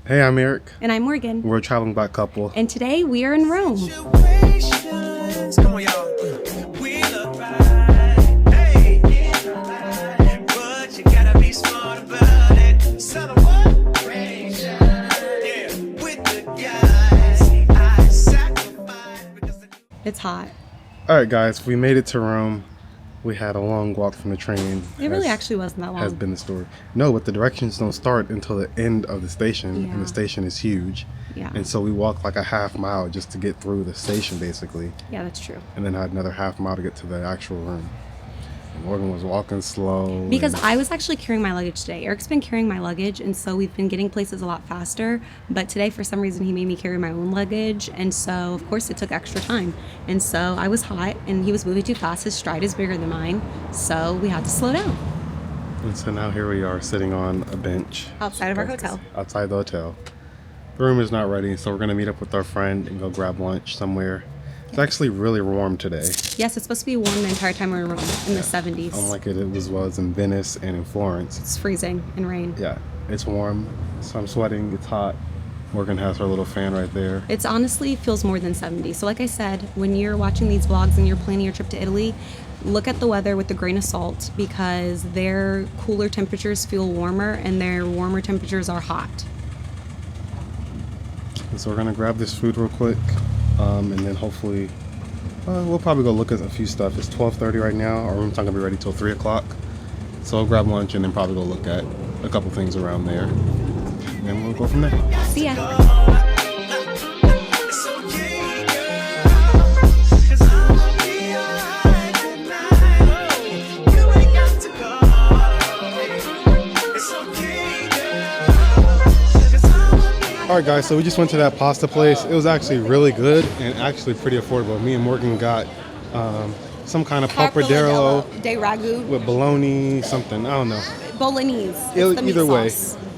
Hey, I'm Eric. And I'm Morgan. We're a traveling black couple. And today we are in Rome. Come on, y'all. We look right. Hey, but you gotta be smart about it. Celebration. Yeah, with the guys. I sacrifice because It's hot. All right, guys, we made it to Rome. We had a long walk from the train. It really actually wasn't that long. Has been the story. No, but the directions don't start until the end of the station, and the station is huge. Yeah. And so we walked like a half mile just to get through the station, basically. Yeah, that's true. And then had another half mile to get to the actual room. And Morgan was walking slow. Because I was actually carrying my luggage today. Eric's been carrying my luggage, and so we've been getting places a lot faster. But today, for some reason, he made me carry my own luggage, and so, of course, it took extra time. And so I was hot, and he was moving too fast. His stride is bigger than mine, so we had to slow down. And so now here we are sitting on a bench. Outside of our hotel. Outside the hotel. The room is not ready, so we're going to meet up with our friend and go grab lunch somewhere. It's actually really warm today. Yes, it's supposed to be warm the entire time we were in Rome, in the 70s. Unlike it was in Venice and in Florence. It's freezing and rain. Yeah, it's warm, so I'm sweating, it's hot. Morgan has her little fan right there. It's honestly feels more than 70. So like I said, when you're watching these vlogs and you're planning your trip to Italy, look at the weather with a grain of salt because their cooler temperatures feel warmer and their warmer temperatures are hot. And so we're gonna grab this food real quick, and then hopefully we'll probably go look at a few stuff. It's 12:30 right now. Our room's not gonna be ready till 3 o'clock. So we'll grab lunch and then probably go look at a couple things around there. And then we'll go from there. See ya. it's okay, girl. 'Cause I'ma be alright tonight. You ain't got to go. It's okay, girl. 'Cause I'ma be Alright guys, so we just went to that pasta place. It was actually really good and actually pretty affordable. Me and Morgan got some kind of pappardelle de ragu, with bologna, something, I don't know. bolognese. Either way,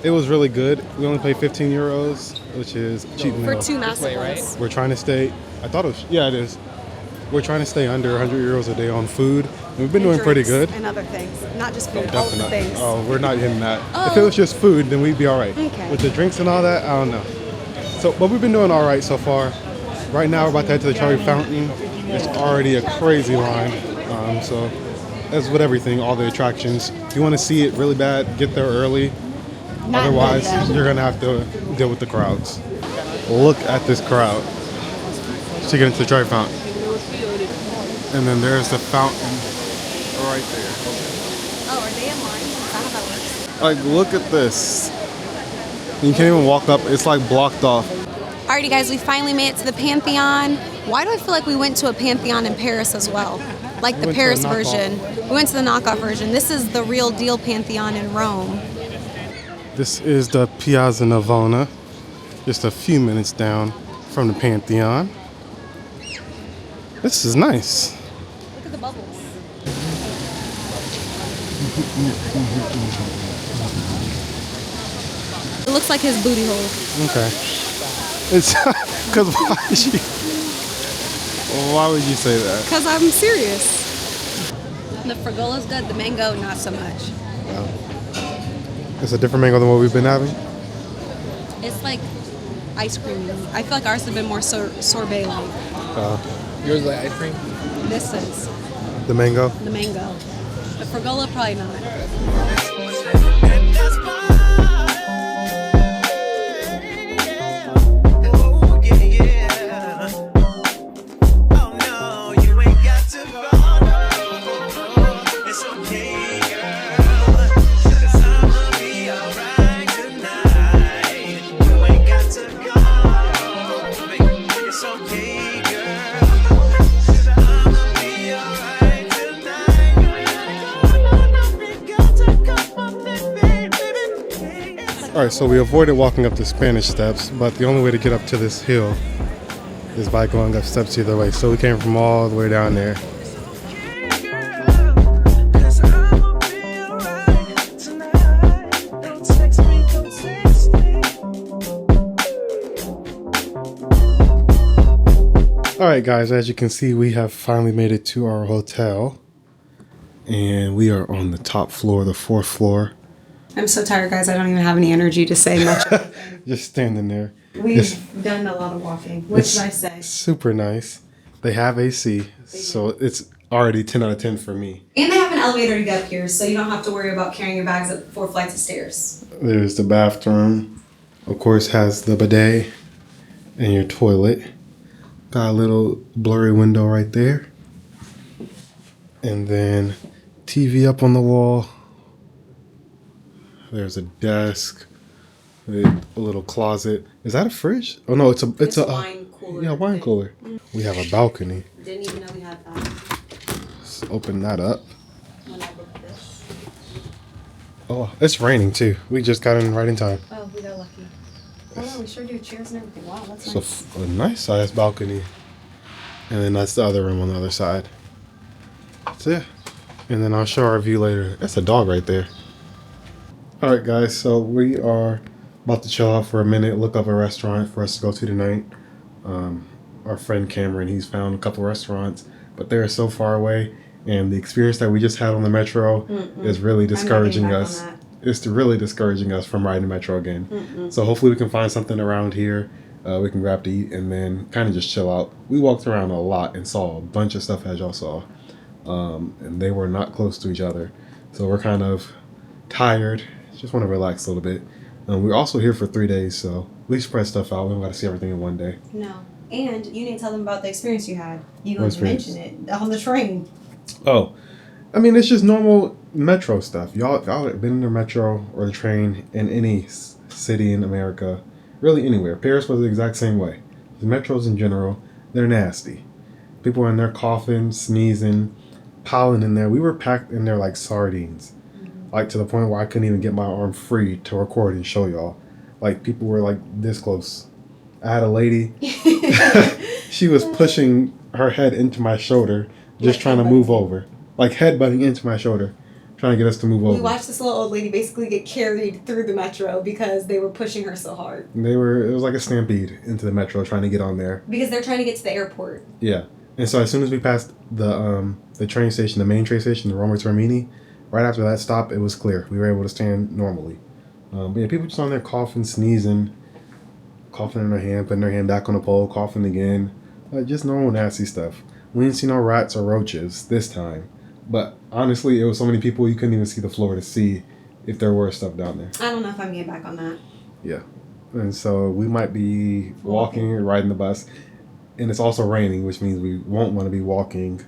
it was really good. We only paid 15 euros, which is a cheap For meal. 2 massive ones. We're trying to stay, I thought it was, yeah it is. We're trying to stay under 100 euros a day on food. We've been doing pretty good. And other things, not just food, all of the Definitely. things. Oh, we're not hitting that. Oh. If it was just food, then we'd be all right. Okay. With the drinks and all that, I don't know. So, but we've been doing all right so far. Right now, we're about to head to the Trevi Fountain. It's already a crazy line. So, as with everything, all the attractions. If you want to see it really bad, get there early. Otherwise, you're gonna have to deal with the crowds. Look at this crowd to get into the Trevi Fountain. And then there's the fountain right there. Oh, are they in line? Is that how that works? Like, look at this. You can't even walk up. It's like blocked off. Alrighty guys, we finally made it to the Pantheon. Why do I feel like we went to a Pantheon in Paris as well? Like the went to Paris a knockoff. version. We went to the knockoff version. This is the real deal Pantheon in Rome. This is the Piazza Navona, just a few minutes down from the Pantheon. This is nice. Look at the bubbles. It looks like his booty hole. Okay. It's because why would you say that? Because I'm serious. The fragola's good, the mango not so much. It's a different mango than what we've been having. It's like ice cream. I feel like ours have been more sorbet-like. Yours like ice cream? This is The mango. the mango. The fragola probably not. and that's fine. Oh, yeah, yeah. Oh, no, you ain't got to go. It's okay, girl. 'Cause I'ma be alright tonight. You ain't got to go. It's okay, girl. 'Cause I'ma be alright tonight. You ain't got to go. All right, so we avoided walking up the Spanish steps, but the only way to get up to this hill is by going up steps either way. So we came from all the way down there. All right, guys, as you can see, we have finally made it to our hotel. And we are on the top floor, the 4th floor. I'm so tired, guys. I don't even have any energy to say much. Just standing there. We've done a lot of walking. What should I say? Super nice. They have AC, so it's already 10 out of 10 for me. And they have an elevator to get up here, so you don't have to worry about carrying your bags up 4 flights of stairs. There's the bathroom. Of course, has the bidet and your toilet. Got a little blurry window right there. And then TV up on the wall. There's a desk. A little closet. Is that a fridge? Oh no, it's a wine cooler. Yeah, wine cooler. We have a balcony. Didn't even know we had that. Let's open that up. When I booked this. Oh, it's raining too. We just got in right in time. Oh, we got lucky. Oh, no, we sure do chairs and everything. Wow, that's So nice. a nice sized balcony. And then that's the other room on the other side. So yeah. And then I'll show our view later. That's a dog right there. Alright guys, so we are about to chill out for a minute, look up a restaurant for us to go to tonight. Our friend Cameron, he's found a couple restaurants, but they're so far away, and the experience that we just had on the metro is really discouraging back on us. that. It's really discouraging us from riding the metro again. So hopefully we can find something around here we can grab to eat and then kind of just chill out. We walked around a lot and saw a bunch of stuff as y'all saw, and they were not close to each other. So we're kind of tired, just want to relax a little bit. We're also here for 3 days, so we spread stuff out. We don't got to see everything in one day. No. And you didn't tell them about the experience you had. You What didn't mention it on the train. Oh, I mean, it's just normal metro stuff. Y'all have been in the metro or the train in any city in America, really anywhere. Paris was the exact same way. The metros in general, they're nasty. People are in there coughing, sneezing, piling in there. We were packed in there like sardines. Like to the point where I couldn't even get my arm free to record and show y'all. Like people were like this close. I had a lady, she was pushing her head into my shoulder, just trying to move over. Like headbutting into my shoulder, trying to get us to move over. We watched this little old lady basically get carried through the metro because they were pushing her so hard. It was like a stampede into the metro trying to get on there. Because they're trying to get to the airport. Yeah. And so as soon as we passed the train station, the main train station, the Roma Termini, right after that stop, it was clear. We were able to stand normally. But yeah, people just on there coughing, sneezing, coughing in their hand, putting their hand back on the pole, coughing again. Just normal nasty stuff. We didn't see no rats or roaches this time. But honestly, it was so many people you couldn't even see the floor to see if there were stuff down there. I don't know if I'm getting back on that. Yeah. And so we might be walking or riding the bus. And it's also raining, which means we won't want to be walking.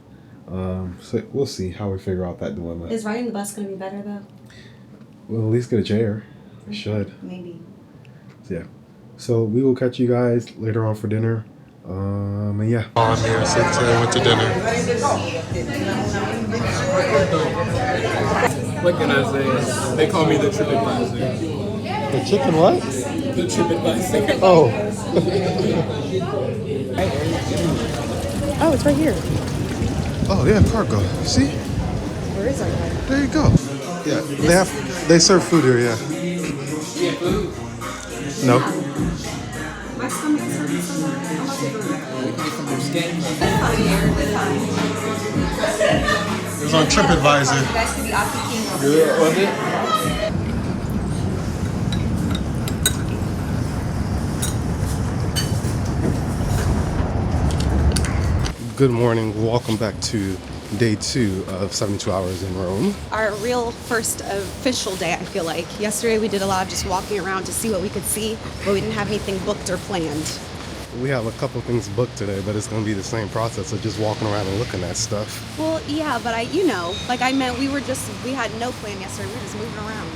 So we'll see how we figure out that dilemma. Is riding the bus going to be better, though? We'll at least get a chair. We should. Maybe. So, yeah. So we will catch you guys later on for dinner. And yeah. On here, so today went to dinner. What can I say? They call me the TripAdvisor. The chicken what? The TripAdvisor. Oh. Oh, it's right here. Oh yeah, cargo. See? Where is our guy? There you go. Yeah, they serve food here. Yeah. No. My stomach is hurting so bad. I'm not We can get some more skin. It was on TripAdvisor. You guys could be off the king. Good, was it? Good morning. Welcome back to day 2 of 72 hours in Rome. Our real first official day, I feel like. Yesterday we did a lot of just walking around to see what we could see, but we didn't have anything booked or planned. We have a couple things booked today, but it's going to be the same process of just walking around and looking at stuff. Well, yeah, but I meant we had no plan yesterday. We were just moving around.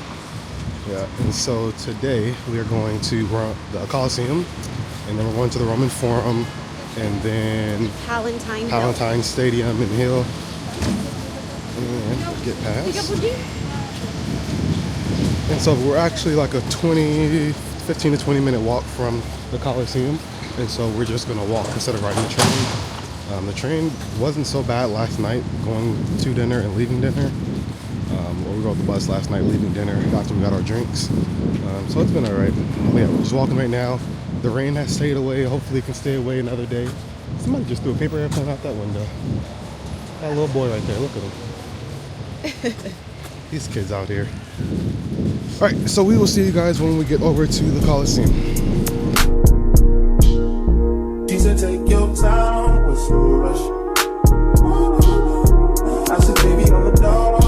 Yeah, and so today we are going to the Colosseum, and then we're going to the Roman Forum, and then Palatine Stadium and Hill. And get past. And so we're actually like a 15 to 20 minute walk from the Colosseum. And so we're just gonna walk instead of riding the train. The train wasn't so bad last night, going to dinner and leaving dinner. Or we rode the bus last night, leaving dinner after we got our drinks. So it's been all right. Yeah, we're just walking right now. The rain has stayed away. Hopefully it can stay away another day. Somebody just threw a paper airplane out that window. That little boy right there, look at him. These kids out here. All right, so we will see you guys when we get over to the Colosseum. She said, take your time, what's the rush? I said, baby, I'm a dog,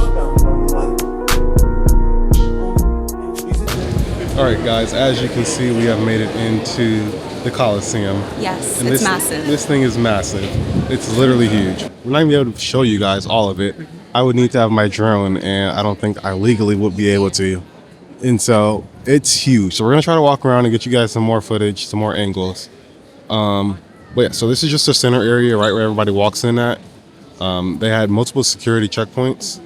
All right, guys, as you can see, we have made it into the Colosseum. Yes, And it's massive. This thing is massive. It's literally huge. We're not even able to show you guys all of it. I would need to have my drone, and I don't think I legally would be able to. And so it's huge. So we're gonna try to walk around and get you guys some more footage, some more angles. But yeah, so this is just the center area, right where everybody walks in at. They had multiple security checkpoints,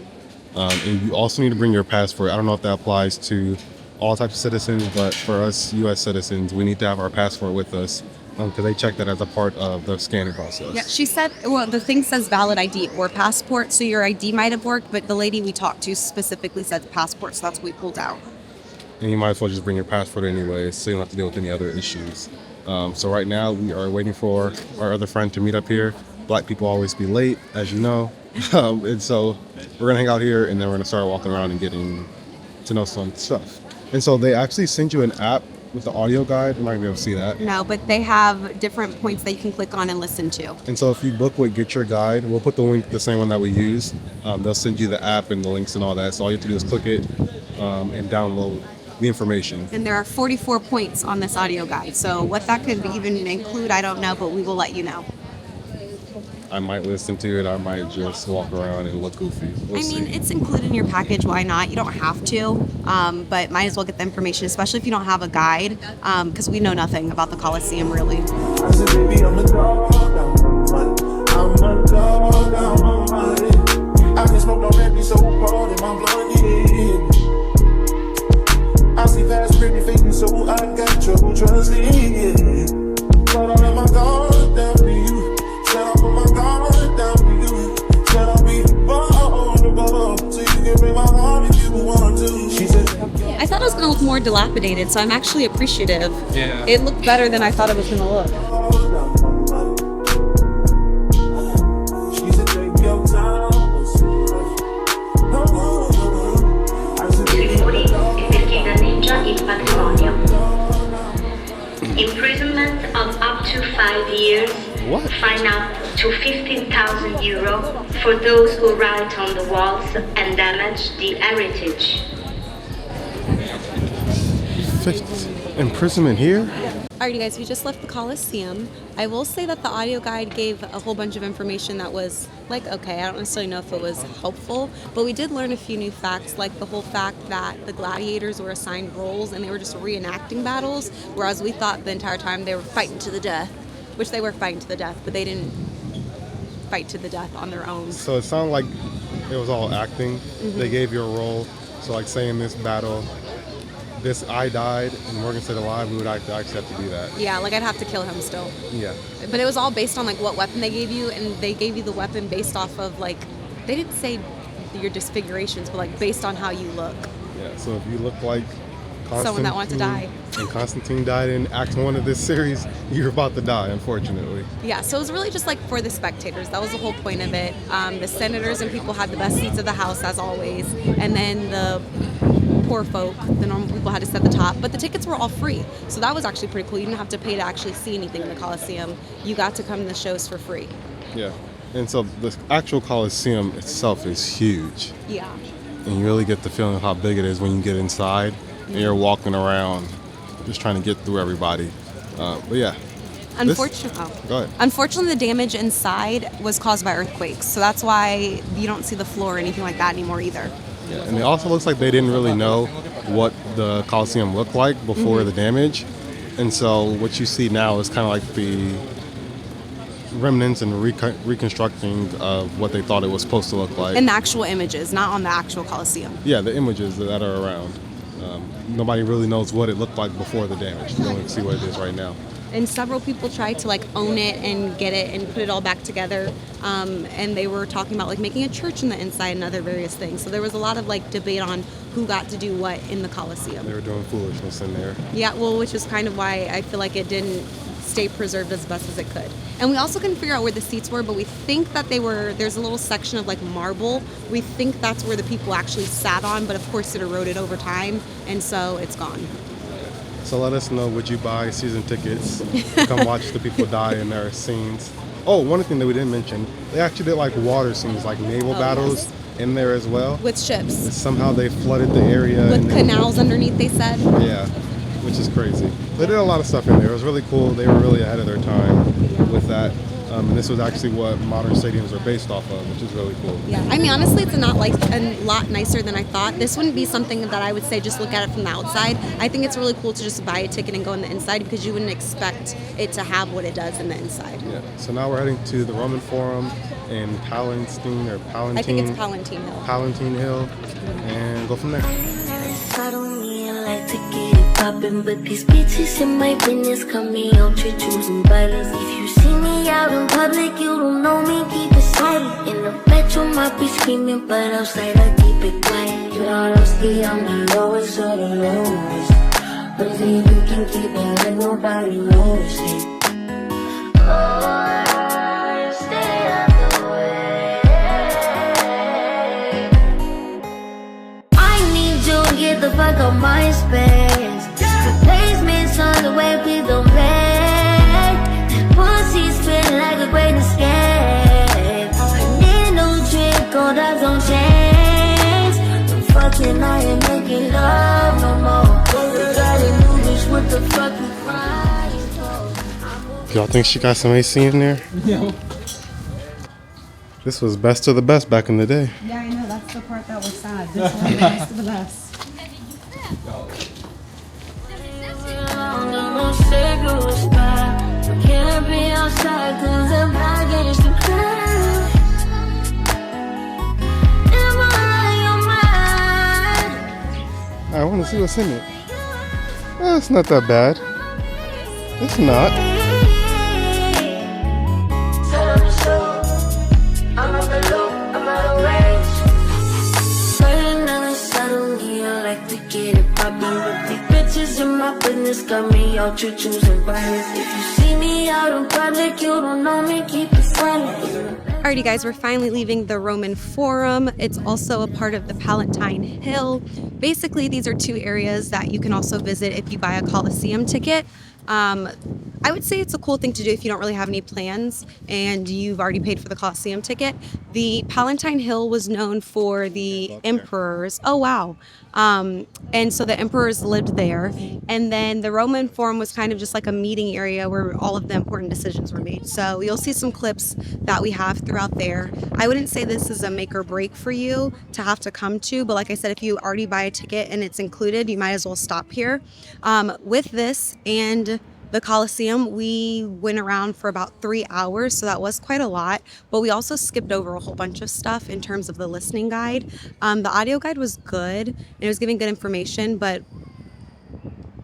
and you also need to bring your passport. I don't know if that applies to all types of citizens, but for us U.S. citizens, we need to have our passport with us because they check that as a part of the scanning process. Yeah, she said, well, the thing says valid ID or passport, so your ID might have worked, but the lady we talked to specifically said passport, so that's what we pulled out. And you might as well just bring your passport anyway, so you don't have to deal with any other issues. So right now we are waiting for our other friend to meet up here. Black people always be late, as you know. And so we're gonna hang out here and then we're gonna start walking around and getting to know some stuff. And so they actually sent you an app with the audio guide. I'm not gonna be able to see that. No, but they have different points that you can click on and listen to. And so if you book with Get Your Guide, we'll put the link, the same one that we use. They'll send you the app and the links and all that. So all you have to do is click it and download the information. And there are 44 points on this audio guide. So what that could even include, I don't know, but we will let you know. I might listen to it. I might just walk around and look goofy. We'll see. It's included in your package. Why not? You don't have to, but might as well get the information, especially if you don't have a guide, because we know nothing about the Colosseum, really. I said, baby, I'm a dog, I'm a dog, I'm a money. I can smoke no happy so hard in my blood, yeah. I see fast, pretty fading, so I got trouble trusting, yeah. But I let my guard down for you. Said I put my guard down for you. Said I'll be vulnerable, so you can break my heart if you want to. She said, I thought it was going to look more dilapidated, so I'm actually appreciative. Yeah. It looked better than I thought it was going to look. she said, take your time. Tribunali perché danneggia il patrimonio. Imprisonment of up to 5 years. What? Fine up to 15,000 euro for those who write on the walls and damage the heritage. Fifth imprisonment here? Alright, you guys, we just left the Colosseum. I will say that the audio guide gave a whole bunch of information that was like, okay, I don't necessarily know if it was helpful, but we did learn a few new facts, like the whole fact that the gladiators were assigned roles and they were just reenacting battles, whereas we thought the entire time they were fighting to the death, which they were fighting to the death, but they didn't fight to the death on their own. So it sounded like it was all acting. Mm-hmm. They gave you a role. So like say in this battle, I died and Morgan stayed alive, we would actually have to do that. Yeah, like I'd have to kill him still. Yeah. But it was all based on like what weapon they gave you, and they gave you the weapon based off of like, they didn't say your disfigurations, but like based on how you look. Yeah. So if you look like Constantine, Someone that wanted to die. and Constantine died in Act 1 of this series, you're about to die, unfortunately. Yeah, so it was really just like for the spectators. That was the whole point of it. The senators and people had the best seats of the house as always, and then the poor folk, the normal people, had to sit at the top. But the tickets were all free, so that was actually pretty cool. You didn't have to pay to actually see anything in the Colosseum. You got to come to the shows for free. Yeah. And so the actual Colosseum itself is huge. Yeah. And you really get the feeling of how big it is when you get inside and you're walking around just trying to get through everybody. But yeah. Unfortunately, the damage inside was caused by earthquakes, so that's why you don't see the floor or anything like that anymore either. Yeah. And it also looks like they didn't really know what the Colosseum looked like before the damage. And so what you see now is kind of like the remnants and reconstructing of what they thought it was supposed to look like. In the actual images, not on the actual Colosseum. Yeah, the images that are around. Nobody really knows what it looked like before the damage. You don't see what it is right now. and several people tried to like own it and get it and put it all back together. And they were talking about like making a church in the inside and other various things. So there was a lot of like debate on who got to do what in the Colosseum. They were doing foolishness in there. Yeah, well, which is kind of why I feel like it didn't stay preserved as best as it could. And we also couldn't figure out where the seats were, but we think that there's a little section of like marble. We think that's where the people actually sat on, but of course it eroded over time, and so it's gone. So let us know, would you buy season tickets to come watch the people die in their scenes? Oh, one thing that we didn't mention, they actually did like water scenes, like naval battles yes. in there as well. With ships. Somehow they flooded the area. With canals underneath, they said. Yeah, which is crazy. They did a lot of stuff in there. It was really cool. They were really ahead of their time with that. And this was actually what modern stadiums are based off of, which is really cool. Yeah, I mean, honestly, it's a lot nicer than I thought. This wouldn't be something that I would say just look at it from the outside. I think it's really cool to just buy a ticket and go in the inside because you wouldn't expect it to have what it does in the inside. Yeah. So now we're heading to the Roman Forum in Palatine. I think it's Palatine Hill. Palatine Hill, and go from there. I don't need like to get it poppin', but these bitches in my business come me out to choosing violence. If you see me out in public, you don't know me, keep it silent. In the metro, might be screaming, but outside I keep it quiet. You don't see I'm the lowest of the lowest, but if you can keep it like nobody knows it. Oh, stay out the way. I need you to get the fuck out my space. Replacements on the way, please don't pay. Pussy spit like a great escape. I need no drink, gold eyes on chains. I'm fucking, I ain't making love no more. You got a new bitch, what the fuck you crying for? Y'all think she got some AC in there? No. This was best of the best back in the day. Yeah, I know. That's the part that was sad. This one, the best of the best. Can't be outside 'cause I'm against the crowd. Am I on your mind? I want to see what's in it. Oh, it's not that bad. It's not. I'm on the loop, I'm out of range. Starting on the suddenly, I like to get it poppin', but these bitches in my business got me out to choosing violence. If you see me out in public, you don't know me, keep it silent. Alrighty guys, we're finally leaving the Roman Forum. It's also a part of the Palatine Hill. Basically, these are two areas that you can also visit if you buy a Colosseum ticket. I would say it's a cool thing to do if you don't really have any plans and you've already paid for the Colosseum ticket. The Palatine Hill was known for the emperors. Oh, wow. And so the emperors lived there. And then the Roman Forum was kind of just like a meeting area where all of the important decisions were made. So you'll see some clips that we have throughout there. I wouldn't say this is a make or break for you to have to come to, but like I said, if you already buy a ticket and it's included, you might as well stop here. With this and the Colosseum, we went around for about 3 hours, so that was quite a lot, but we also skipped over a whole bunch of stuff in terms of the listening guide. The audio guide was good, and it was giving good information, but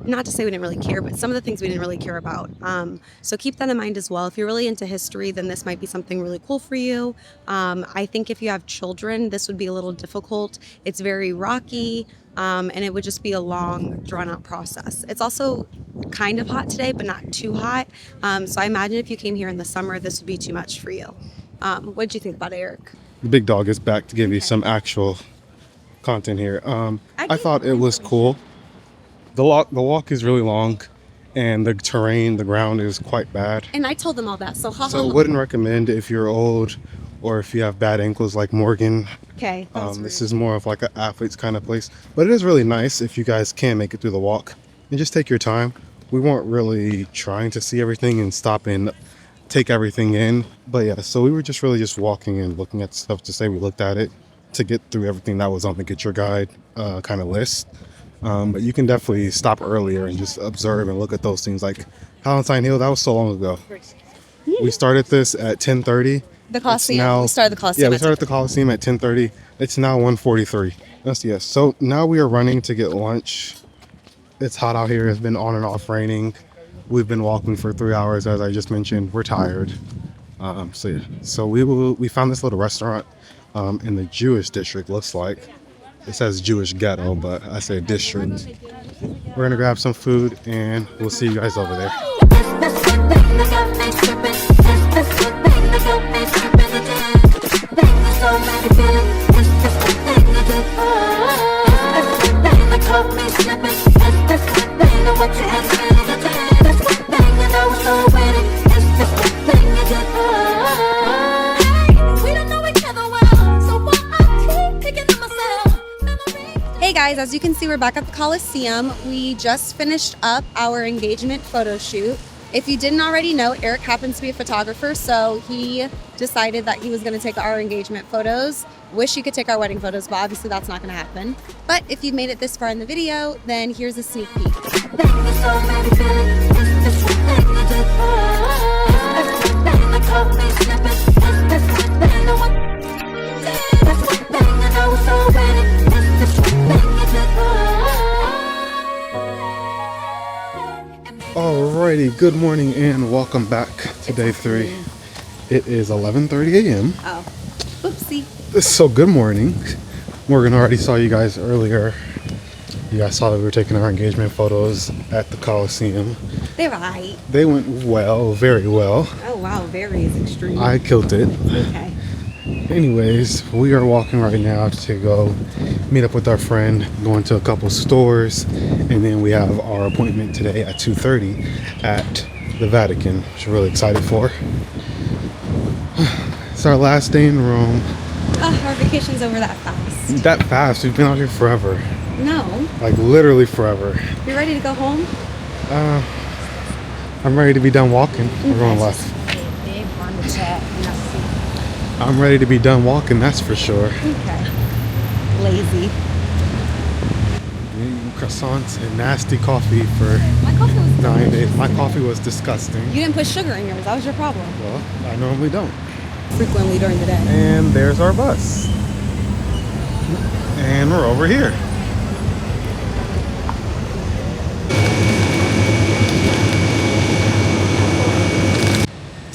not to say we didn't really care, but some of the things we didn't really care about. So keep that in mind as well. If you're really into history, then this might be something really cool for you. I think if you have children, this would be a little difficult. It's very rocky, and it would just be a long, drawn-out process. It's also kind of hot today, but not too hot. So I imagine if you came here in the summer, this would be too much for you. What did you think about it, Eric? The big dog is back to give you some actual content here. I thought it was cool. The walk is really long, and the terrain, the ground is quite bad. And I told them all that, so So wouldn't recommend if you're old or if you have bad ankles like Morgan. Okay. This is more of like an athlete's kind of place, but it is really nice if you guys can make it through the walk and just take your time. We weren't really trying to see everything and stop and take everything in, but yeah, so we were just really just walking and looking at stuff to say we looked at it to get through everything that was on the Get Your Guide kind of list. But you can definitely stop earlier and just observe and look at those things. Like Palatine Hill, that was so long ago. We started this at 10:30. The Colosseum. We started the Colosseum. Yeah, we started the Colosseum at 10:30. It's now 1:43. Yes. So now we are running to get lunch. It's hot out here. It's been on and off raining. We've been walking for 3 hours, as I just mentioned. We're tired. So yeah. So we found this little restaurant in the Jewish district. Looks like it says Jewish ghetto, but I say district. We're gonna grab some food, and we'll see you guys over there. Hey guys, as you can see, we're back at the Colosseum. We just finished up our engagement photo shoot. If you didn't already know, Eric happens to be a photographer, so he decided that he was going to take our engagement photos. Wish you could take our wedding photos, but obviously that's not going to happen. But if you made it this far in the video, then here's a sneak peek. Alrighty, good morning and welcome back to day 3. It is 11:30 a.m. Oh, oopsie. So good morning. Morgan already saw you guys earlier. You guys saw that we were taking our engagement photos at the Colosseum. They're right. They went well, very well. Oh wow, very is extreme. I killed it. Okay. Anyways, we are walking right now to go meet up with our friend, going to a couple stores, and then we have our appointment today at 2:30 at the Vatican, which we're really excited for. It's our last day in Rome. Our vacation's over that fast. That fast? We've been out here forever. No. Like literally forever. You ready to go home? I'm ready to be done walking. We're going left. I'm ready to be done walking, that's for sure. Okay. Lazy. Eating croissants and nasty coffee for My coffee was 9 days. My coffee was disgusting. You didn't put sugar in yours. That was your problem. Well, I normally don't. Frequently during the day. And there's our bus. And we're over here.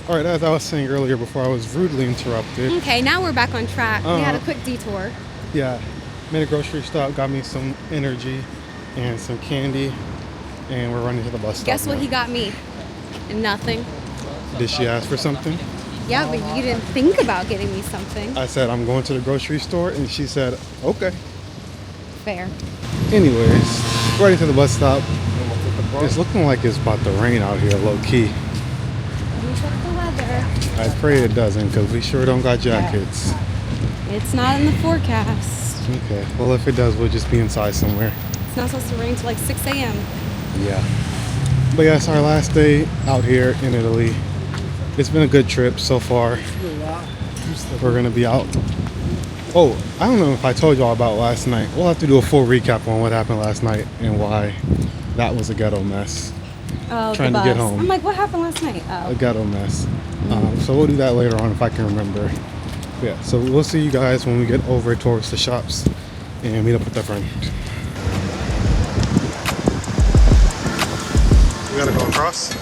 All right, as I was saying earlier before I was rudely interrupted. Okay, now we're back on track. We had a quick detour. Yeah, made a grocery stop, got me some energy and some candy, and we're running to the bus stop. Guess what now. he got me? Nothing. Did she ask for something? Yeah, but you didn't think about getting me something. I said, I'm going to the grocery store, and she said, okay. Fair. Anyways, running to the bus stop. It's looking like it's about to rain out here, low key. Let me check the weather. I pray it doesn't, because we sure don't got jackets. It's not in the forecast. Okay, well if it does, we'll just be inside somewhere. It's not supposed to rain till like 6 a.m. Yeah. But yeah, it's our last day out here in Italy. It's been a good trip so far. We're gonna be out. Oh, I don't know if I told y'all about last night. We'll have to do a full recap on what happened last night and why that was a ghetto mess. Oh, Trying the to bus. get home. I'm like, what happened last night? Oh. A ghetto mess. So we'll do that later on if I can remember. Yeah, so we'll see you guys when we get over towards the shops and meet up with our friend. We gotta go across.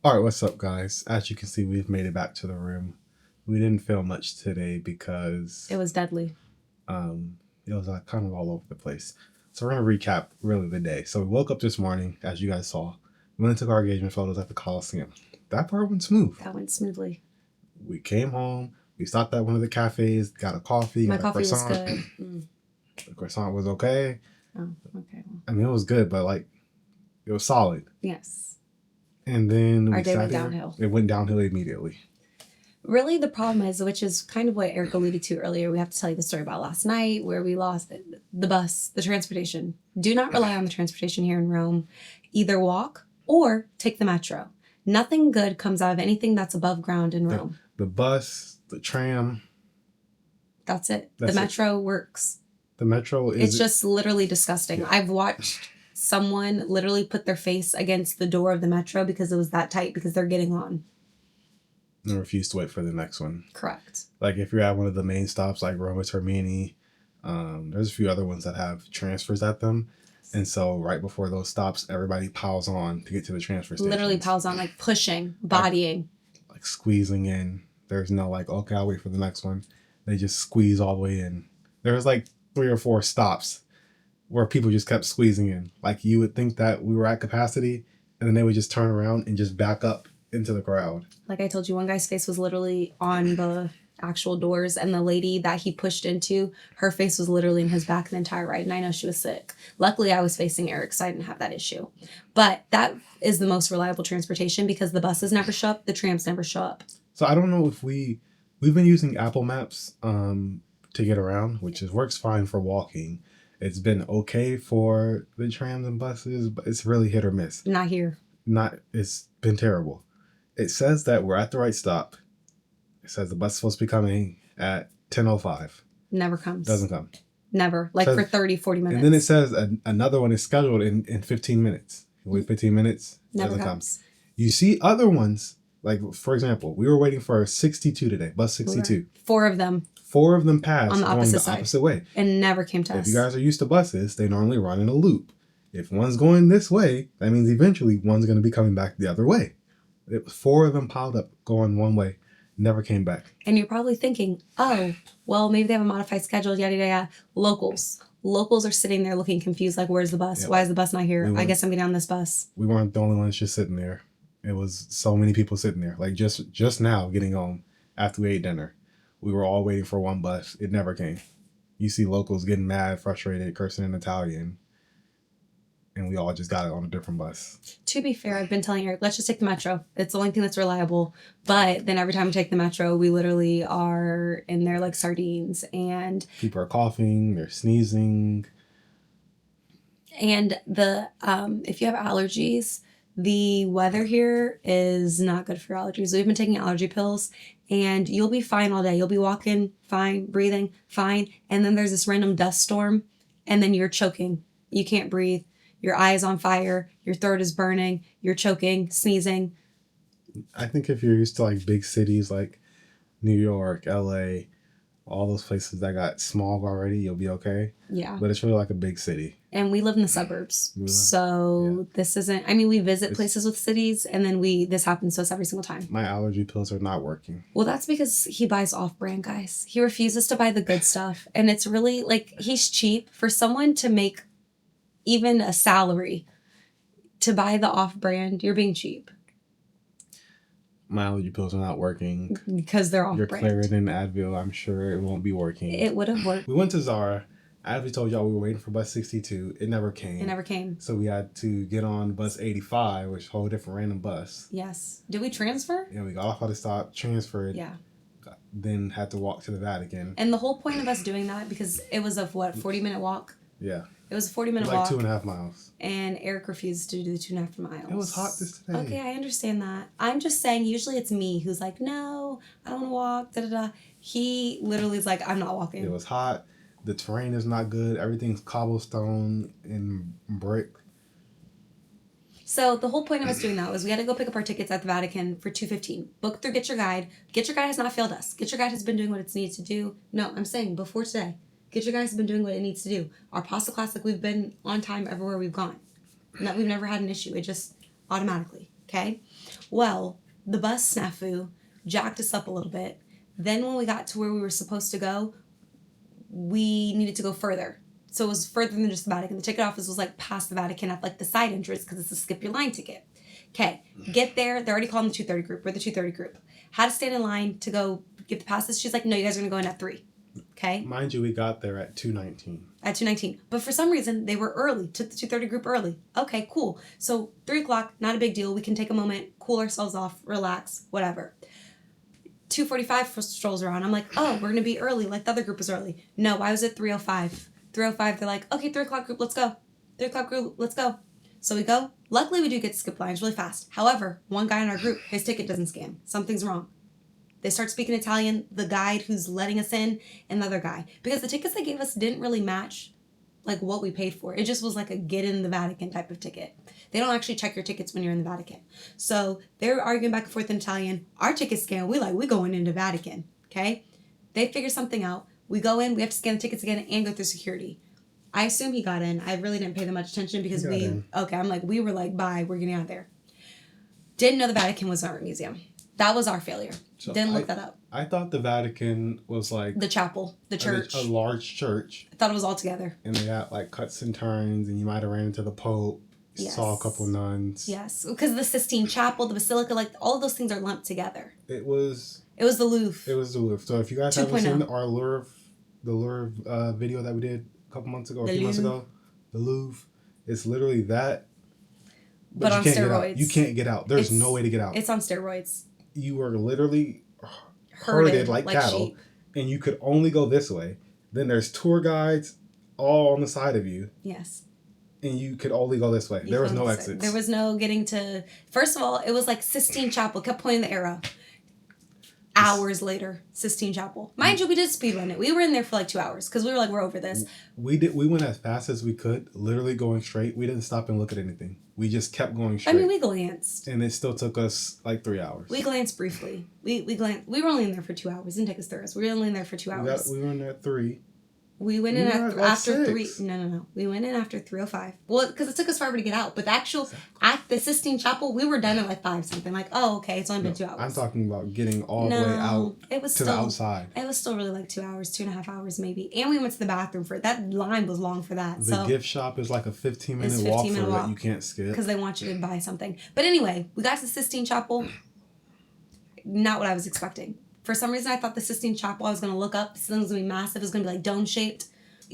All right, what's up, guys? As you can see, we've made it back to the room. We didn't film much today because It was deadly. it was kind of all over the place. So we're gonna recap really the day. So we woke up this morning, as you guys saw. We went and took our engagement photos at the Colosseum. That part went smooth. That went smoothly. We came home. We stopped at one of the cafes, got a coffee. My got a coffee was croissant. good. Mm. The croissant was okay. Oh, okay. Well, I mean, it was good, but like, it was solid. yes. And then Our we day sat went here. downhill. It went downhill immediately. Really, the problem is, which is kind of what Eric alluded to earlier, we have to tell you the story about last night where we lost the bus, the transportation. Do not rely on the transportation here in Rome. Either walk or take the metro. Nothing good comes out of anything that's above ground in Rome. The bus, the tram, That's it. That's the it. metro works. the metro is. It's just literally disgusting. Yeah. I've watched someone literally put their face against the door of the metro because it was that tight because they're getting on. and refuse to wait for the next one. Correct. Like if you're at one of the main stops, like Roma Termini, there's a few other ones that have transfers at them, and so right before those stops, everybody piles on to get to the transfer station. Literally piles on, like pushing, bodying. like squeezing in. There's no like, okay, I'll wait for the next one. They just squeeze all the way in. There's like 3 or 4 stops where people just kept squeezing in. Like you would think that we were at capacity, and then they would just turn around and just back up into the crowd. Like I told you, one guy's face was literally on the actual doors, and the lady that he pushed into, her face was literally in his back the entire ride, and I know she was sick. Luckily, I was facing Eric, so I didn't have that issue. But that is the most reliable transportation because the buses never show up, the trams never show up. So I don't know if we've been using Apple Maps to get around, which works fine for walking. It's been okay for the trams and buses, but it's really hit or miss. Not here. It's been terrible. It says that we're at the right stop. It says the bus is supposed to be coming at 10:05. Never comes. Doesn't come. Never. Like Says- for 30, 40 minutes. And then it says another one is scheduled in 15 minutes. You wait 15 minutes, never doesn't comes. come. You see other ones, like for example, we were waiting for 62 today, bus 62. 4 of them 4 of them passed On the going opposite the side. opposite way. and never came to If us. you guys are used to buses, they normally run in a loop. If one's going this way, that means eventually one's going to be coming back the other way. It was 4 of them piled up going one way, never came back. And you're probably thinking, oh, well, maybe they have a modified schedule, yada, yada, yada. Locals are sitting there looking confused, like, where's the bus? Yeah. Why is the bus not here? We I went- guess I'm getting on this bus. We weren't the only ones just sitting there. It was so many people sitting there. Like just now getting home after we ate dinner. We were all waiting for one bus. It never came. You see locals getting mad, frustrated, cursing in Italian. And we all just got it on a different bus. To be fair, I've been telling Eric, let's just take the metro. It's the only thing that's reliable. But then every time we take the metro, we literally are in there like sardines. And People are coughing, they're sneezing. the if you have allergies, the weather here is not good for your allergies. We've been taking allergy pills, and you'll be fine all day. You'll be walking fine, breathing fine, and then there's this random dust storm, and then you're choking. You can't breathe. Your eye is on fire. Your throat is burning. You're choking, sneezing. I think if you're used to like big cities like New York, LA, all those places that got smog already, you'll be okay. Yeah. But it's really like a big city. And we live in the suburbs. We live- So this isn't, I mean, we visit It's- places with cities, and then this happens to us every single time. My allergy pills are not working. Well, that's because he buys off-brand, guys. He refuses to buy the good stuff. And it's really, like, he's cheap. For someone to make even a salary to buy the off-brand, you're being cheap. My allergy pills are not working. Because they're Your off-brand. Claritin, Advil, I'm sure it won't be working. It would have worked. We went to Zara. As we told y'all, we were waiting for bus 62. It never came. It never came. So we had to get on bus 85, which is a whole different random bus. Yes. Did we transfer? Yeah, we got off at the stop, transferred, Yeah. then had to walk to the Vatican. And the whole point of us doing that, because it was a, 40-minute walk? Yeah. It was a It 40-minute was like walk. 2.5 miles. And Eric refused to do the 2.5 miles. It was hot this today. Okay, I understand that. I'm just saying, usually it's me who's like, no, I don't want to walk, da-da-da. He literally is like, I'm not walking. It was hot. The terrain is not good. Everything's cobblestone and brick. So the whole point of us doing that was we had to go pick up our tickets at the Vatican for 2:15. Book through Get Your Guide. Get Your Guide has not failed us. Get Your Guide has been doing what it's needed to do. No, I'm saying before today. Get Your Guide has been doing what it needs to do. Our pasta class, like, we've been on time everywhere we've gone. We've never had an issue. It just automatically, okay? Well, the bus snafu jacked us up a little bit. Then when we got to where we were supposed to go, we needed to go further. So it was further than just the Vatican. The ticket office was like past the Vatican at like the side entrance because it's a skip your line ticket. Okay, get there. They're already calling the 2:30 group. We're the 2:30 group. Had to stand in line to go get the passes. She's like, no, you guys are going to go in at 3. Okay? Mind you, we got there at 2:19. At 2:19. But for some reason, they were early. Took the 2:30 group early. Okay, cool. So 3 o'clock, not a big deal. We can take a moment, cool ourselves off, relax, whatever. 2:45 strolls around. I'm like, oh, we're going to be early like the other group was early. No, I was at 3:05. 3:05, they're like, okay, 3 o'clock group, let's go. 3 o'clock group, let's go. So we go. Luckily, we do get to skip lines really fast. However, one guy in our group, his ticket doesn't scan. Something's wrong. They start speaking Italian, the guide who's letting us in, and the other guy. Because the tickets they gave us didn't really match like what we paid for. It just was like a get in the Vatican type of ticket. They don't actually check your tickets when you're in the Vatican. So they're arguing back and forth in Italian. Our ticket scan, we going into Vatican. Okay? They figure something out. We go in, we have to scan the tickets again and go through security. I assume he got in. I really didn't pay that much attention because we were like, bye, we're getting out of there. Didn't know the Vatican was an art museum. That was our failure. So Didn't look that up. I thought the Vatican was like the chapel, the church. A large church. I thought it was all together. And they had like cuts and turns, and you might have ran into the Pope, saw a couple nuns. Yes, because the Sistine Chapel, the Basilica, like all of those things are lumped together. It was the Louvre. It was the Louvre. So if you guys haven't seen our Louvre video that we did a couple months ago, a few months ago, the Louvre, it's literally that. But on steroids. You can't get out. There's no way to get out. It's on steroids. You were literally herded like cattle, sheep. And you could only go this way. Then there's tour guides all on the side of you. Yes. And you could only go this way. There was no exits. There was no getting to... First of all, it was like Sistine Chapel. Kept pointing the arrow. Hours later, Sistine Chapel. Mind you, we did speedrun it. We were in there for like 2 hours because we were like, we're over this. We went as fast as we could, literally going straight. We didn't stop and look at anything. We just kept going straight. I mean, we glanced. And it still took us like 3 hours. We glanced briefly. We glanced. We were only in there for 2 hours. It didn't take us 3 hours. We were only in there for 2 hours. We were in there at 3. We went in after 3. No. We went in after 3:05. Well, because it took us forever to get out. But the actual, at the Sistine Chapel, we were done at like 5 something. Like, oh, okay, it's only been 2 hours. I'm talking about getting all the way out to the outside. It was still really like 2 hours, 2.5 hours maybe. And we went to the bathroom for it. That line was long for that. The gift shop is like a 15-minute walk for that you can't skip. Because they want you to buy something. But anyway, we got to the Sistine Chapel. Not what I was expecting. For some reason, I thought the Sistine Chapel, I was going to look up. This thing was going to be massive. It was going to be like dome-shaped.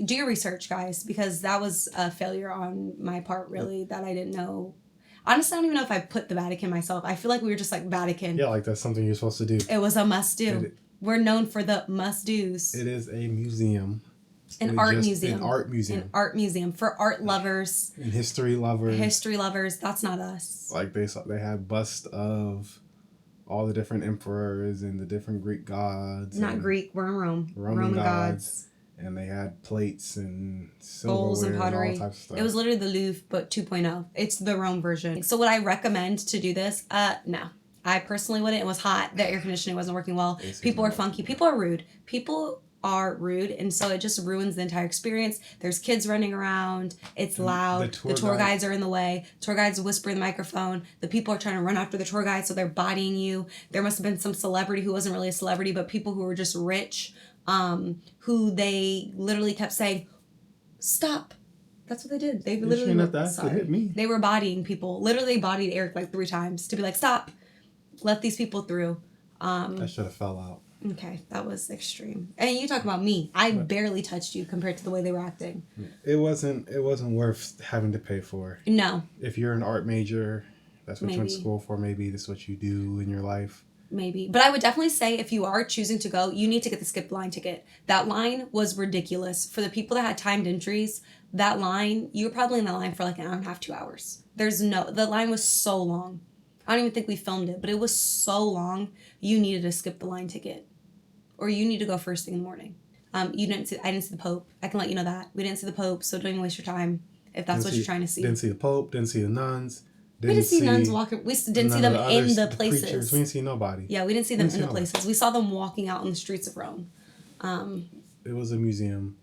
Do your research, guys, because that was a failure on my part, really, that I didn't know. Honestly, I don't even know if I put the Vatican myself. I feel like we were just like Vatican. Yeah, like that's something you're supposed to do. It was a must-do. We're known for the must-dos. It is a museum. An art museum. An art museum. An art museum for art lovers. And history lovers. History lovers. That's not us. Like they had busts of all the different emperors and the different Greek gods. Not Greek. We're in Rome. Roman gods. And they had plates and bowls and pottery. And all types of stuff. It was literally the Louvre, but 2.0. It's the Rome version. So would I recommend to do this? No. I personally wouldn't. It was hot. The air conditioning wasn't working well. People are funky. People are rude. People are rude, and so it just ruins the entire experience. There's kids running around. It's loud. The tour guides are in the way. Tour guides whisper in the microphone. The people are trying to run after the tour guide, so they're bodying you. There must have been some celebrity who wasn't really a celebrity, but people who were just rich, who they literally kept saying, "Stop." That's what they did. They literally hit me. They were bodying people. Literally bodied Eric like 3 times to be like, "Stop. Let these people through." I should have fell out. Okay, that was extreme. And you talk about me. I barely touched you compared to the way they were acting. It wasn't worth having to pay for. No. If you're an art major, that's what you went to school for. Maybe this is what you do in your life. Maybe. But I would definitely say if you are choosing to go, you need to get the skip line ticket. That line was ridiculous. For the people that had timed entries, that line, you were probably in the line for like an hour and a half, 2 hours. The line was so long. I don't even think we filmed it, but it was so long, you needed to skip the line ticket. Or you need to go first thing in the morning. I didn't see the Pope. I can let you know that. We didn't see the Pope, so don't even waste your time if that's what you're trying to see. Didn't see the Pope, didn't see the nuns. We didn't see nuns walking. We didn't see them in the places. Preachers. We didn't see nobody. Yeah, we didn't see them in the places. We saw them walking out on the streets of Rome. It was a museum,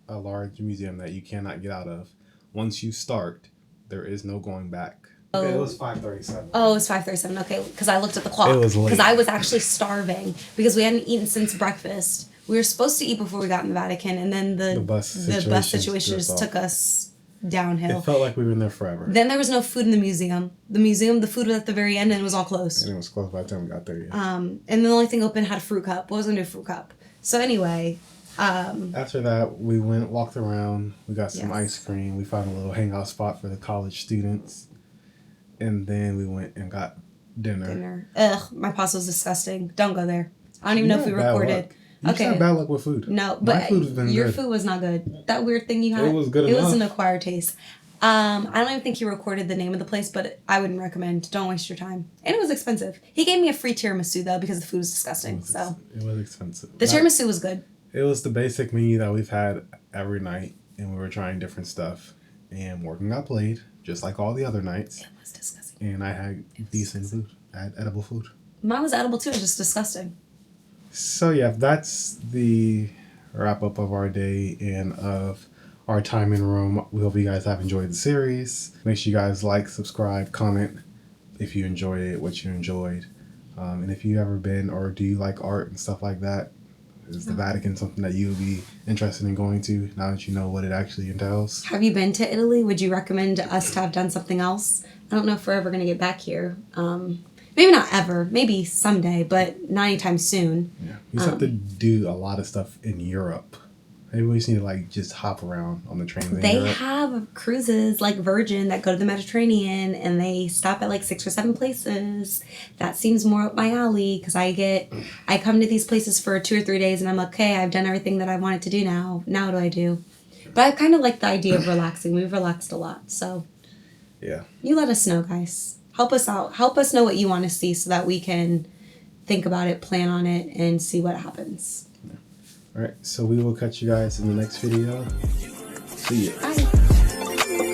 a large museum that you cannot get out of. Once you start, there is no going back. Okay, it was 5:37. Oh, it was 5:37. Okay, because I looked at the clock. It was late. Because I was actually starving because we hadn't eaten since breakfast. We were supposed to eat before we got in the Vatican, and then the bus situation just took us downhill. It felt like we were in there forever. Then there was no food in the museum. The food was at the very end, and it was all closed. And it was close by the time we got there. Yeah. And the only thing open had a fruit cup. What was gonna do a fruit cup? So anyway, After that, we walked around. We got some Yes. ice cream. We found a little hangout spot for the college students, and then we went and got dinner. Ugh, my pasta was disgusting. Don't go there. I don't even know if we You had bad recorded. luck. You just had bad luck with food. No, My but food has been your good. food was not good. That weird thing you had. It was good It was enough. an acquired taste. I don't even think he recorded the name of the place, but I wouldn't recommend. Don't waste your time. And it was expensive. He gave me a free tiramisu though because the food was disgusting. So It was expensive. the tiramisu was good. It was the basic menu that we've had every night, and we were trying different stuff. And Morgan got played, just like all the other nights. It was disgusting. And I had decent food. I had edible food. Mine was edible too. It was just disgusting. So yeah, that's the wrap up of our day and of our time in Rome. We hope you guys have enjoyed the series. Make sure you guys like, subscribe, comment if you enjoyed it, what you enjoyed. And if you've ever been or do you like art and stuff like that, is the Vatican something that you would be interested in going to now that you know what it actually entails? Have you been to Italy? Would you recommend us to have done something else? I don't know if we're ever going to get back here. Maybe not ever. Maybe someday, but not anytime soon. Yeah. You just have to do a lot of stuff in Europe. Maybe we just need to like just hop around on the trains in They Europe. have cruises like Virgin that go to the Mediterranean and they stop at like 6 or 7 places. That seems more up my alley because I come to these places for 2 or 3 days and I'm like, okay, I've done everything that I wanted to do now. Now what do I do? But I kind of like the idea of relaxing. We've relaxed a lot. So Yeah. you let us know, guys. Help us out. Help us know what you want to see so that we can think about it, plan on it, and see what happens. All right. So we will catch you guys in the next video. See ya. Bye.